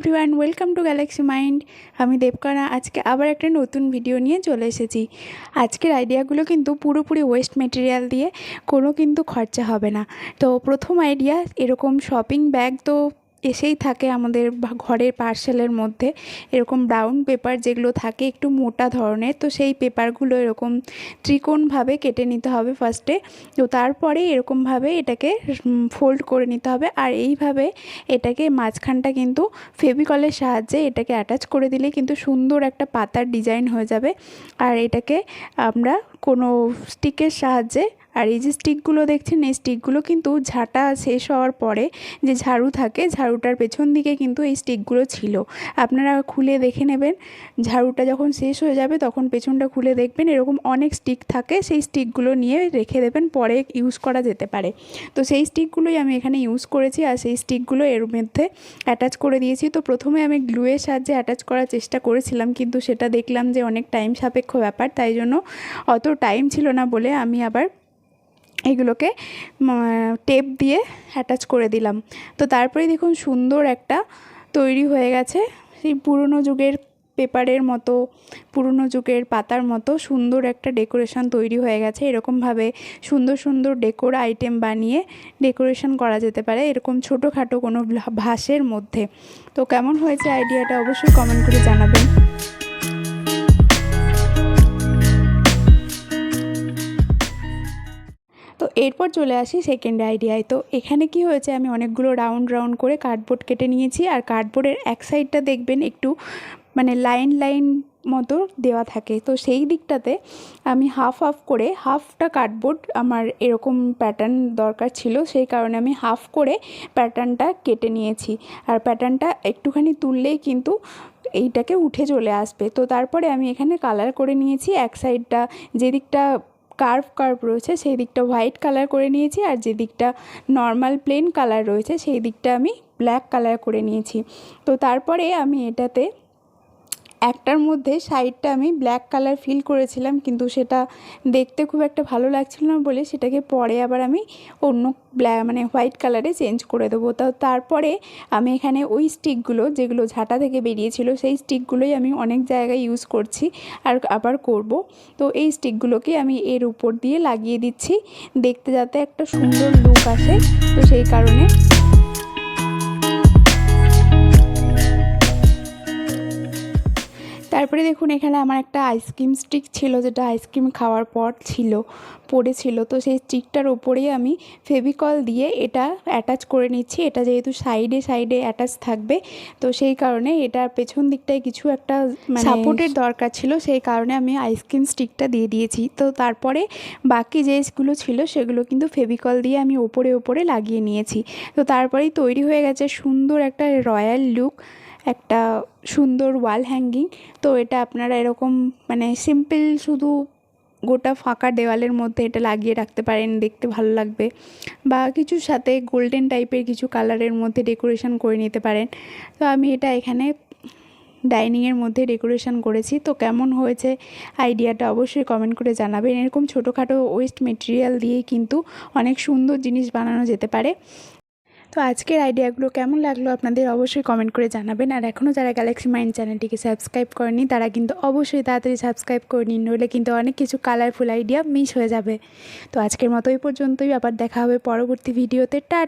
Everyone, welcome to Galaxy mind. আমি দেবকনা আজকে আবার একটা নতুন ভিডিও নিয়ে চলে এসেছি। আজকের আইডিয়াগুলো কিন্তু পুরোপুরি ওয়েস্ট মেটেরিয়াল দিয়ে, কোনো কিন্তু খরচা হবে না। তো প্রথম আইডিয়া, এরকম শপিং ব্যাগ তো এসেই থাকে আমাদের ঘরের পার্সেলের মধ্যে। এরকম ব্রাউন পেপার যেগুলো থাকে একটু মোটা ধরনের, তো সেই পেপারগুলো এরকম ত্রিকোণভাবে কেটে নিতে হবে ফার্স্টে। তো তারপরে এরকমভাবে এটাকে ফোল্ড করে নিতে হবে, আর এইভাবে এটাকে মাঝখানটা কিন্তু ফেভিকলের সাহায্যে এটাকে অ্যাটাচ করে দিলে কিন্তু সুন্দর একটা পাতার ডিজাইন হয়ে যাবে। আর এটাকে আমরা কোনো স্টিকের সাহায্যে, আর এই যে স্টিকগুলো দেখছেন, এই স্টিকগুলো কিন্তু ঝাঁটা শেষ হওয়ার পরে যে ঝাড়ু থাকে, ঝাড়ুটার পেছন দিকে কিন্তু এই স্টিকগুলো ছিল। আপনারা খুলে দেখে নেবেন, ঝাড়ুটা যখন শেষ হয়ে যাবে তখন পেছনটা খুলে দেখবেন এরকম অনেক স্টিক থাকে। সেই স্টিকগুলো নিয়ে রেখে দেবেন, পরে ইউজ করা যেতে পারে। তো সেই স্টিকগুলোই আমি এখানে ইউজ করেছি, আর সেই স্টিকগুলো এর মধ্যে অ্যাটাচ করে দিয়েছি। তো প্রথমে আমি গ্লুয়ের সাহায্যে অ্যাটাচ করার চেষ্টা করেছিলাম, কিন্তু সেটা দেখলাম যে অনেক টাইম সাপেক্ষ ব্যাপার, তাই জন্য অত টাইম ছিল না বলে আমি আবার এগুলোকে টেপ দিয়ে অ্যাটাচ করে দিলাম। তো তারপরে দেখুন সুন্দর একটা তৈরি হয়ে গেছে, সেই পুরনো যুগের পেপারের মতো, পুরনো যুগের পাতার মতো সুন্দর একটা ডেকোরেশন তৈরি হয়ে গেছে। এরকমভাবে সুন্দর সুন্দর ডেকোর আইটেম বানিয়ে ডেকোরেশন করা যেতে পারে এরকম ছোটোখাটো কোনো ভাসের মধ্যে। তো কেমন হয়েছে আইডিয়াটা অবশ্যই কমেন্ট করে জানাবেন। তো এরপর চলে আসি সেকেন্ড আইডিয়ায়। তো এখানে কি হয়েছে, আমি অনেকগুলো রাউন্ড রাউন্ড করে কার্ডবোর্ড কেটে নিয়েছি, আর কার্ডবোর্ডের এক সাইডটা দেখবেন একটু মানে লাইন লাইন মতো দেওয়া থাকে। তো সেই দিকটাতে আমি হাফ হাফ করে, হাফটা কার্ডবোর্ড আমার এরকম প্যাটার্ন দরকার ছিল, সেই কারণে আমি হাফ করে প্যাটার্নটা কেটে নিয়েছি। আর প্যাটার্নটা একটুখানি তুললেই কিন্তু এইটাকে উঠে চলে আসবে। তো তারপরে আমি এখানে কালার করে নিয়েছি। এক সাইডটা যেদিকটা কার্ভ রয়েছে সেই দিকটা হোয়াইট কালার করে নিয়েছি, আর যে দিকটা নর্মাল প্লেন কালার রয়েছে সেই দিকটা আমি ব্ল্যাক কালার করে নিয়েছি। তো তারপরে আমি এটাতে একটার মধ্যে সাইডটা আমি ব্ল্যাক কালার ফিল করেছিলাম, কিন্তু সেটা দেখতে খুব একটা ভালো লাগছিল না বলে সেটাকে পরে আবার আমি অন্য মানে হোয়াইট কালারে চেঞ্জ করে দেবো। তারপরে আমি এখানে ওই স্টিকগুলো যেগুলো ঝাঁটা থেকে বেরিয়েছিল সেই স্টিকগুলোই আমি অনেক জায়গায় ইউজ করছি আর আবার করব। তো এই স্টিকগুলোকে আমি এর উপর দিয়ে লাগিয়ে দিচ্ছি, দেখতে যাতে একটা সুন্দর লুক আসে। তো সেই কারণে তারপরে দেখুন এখানে আমার একটা আইসক্রিম স্টিক ছিল, যেটা আইসক্রিম খাওয়ার পর পড়েছিল। তো সেই স্টিকটার ওপরেই আমি ফেভিকল দিয়ে এটা অ্যাটাচ করে নিচ্ছি। এটা যেহেতু সাইডে সাইডে অ্যাটাচ থাকবে, তো সেই কারণে এটার পেছন দিকটায় কিছু একটা সাপোর্টের দরকার ছিল, সেই কারণে আমি আইসক্রিম স্টিকটা দিয়ে দিয়েছি। তো তারপরে বাকি যেগুলো ছিল সেগুলো কিন্তু ফেভিকল দিয়ে আমি ওপরে ওপরে লাগিয়ে নিয়েছি। তো তারপরেই তৈরি হয়ে গেছে সুন্দর একটা রয়্যাল লুক, একটা সুন্দর ওয়াল হ্যাঙ্গিং। তো এটা আপনারা এরকম মানে সিম্পল শুধু গোটা ফাঁকা দেওয়ালের মধ্যে এটা লাগিয়ে রাখতে পারেন, দেখতে ভালো লাগবে। বা কিছুর সাথে গোল্ডেন টাইপের কিছু কালারের মধ্যে ডেকোরেশন করে নিতে পারেন। তো আমি এটা এখানে ডাইনিংয়ের মধ্যে ডেকোরেশন করেছি। তো কেমন হয়েছে আইডিয়াটা অবশ্যই কমেন্ট করে জানাবেন। এরকম ছোটোখাটো ওয়েস্ট মেটেরিয়াল দিয়েই কিন্তু অনেক সুন্দর জিনিস বানানো যেতে পারে। তো আজকের আইডিয়াগুলো কেমন লাগলো আপনাদের অবশ্যই কমেন্ট করে জানাবেন। আর এখনও যারা গ্যালাক্সি মাইন্ড চ্যানেলটিকে সাবস্ক্রাইব করেনি তারা কিন্তু অবশ্যই তাড়াতাড়ি সাবস্ক্রাইব করে নিন, নইলে কিন্তু অনেক কিছু কালারফুল আইডিয়া মিস হয়ে যাবে। তো আজকের মতো এই পর্যন্তই, আবার দেখা হবে পরবর্তী ভিডিওতে। টাটা।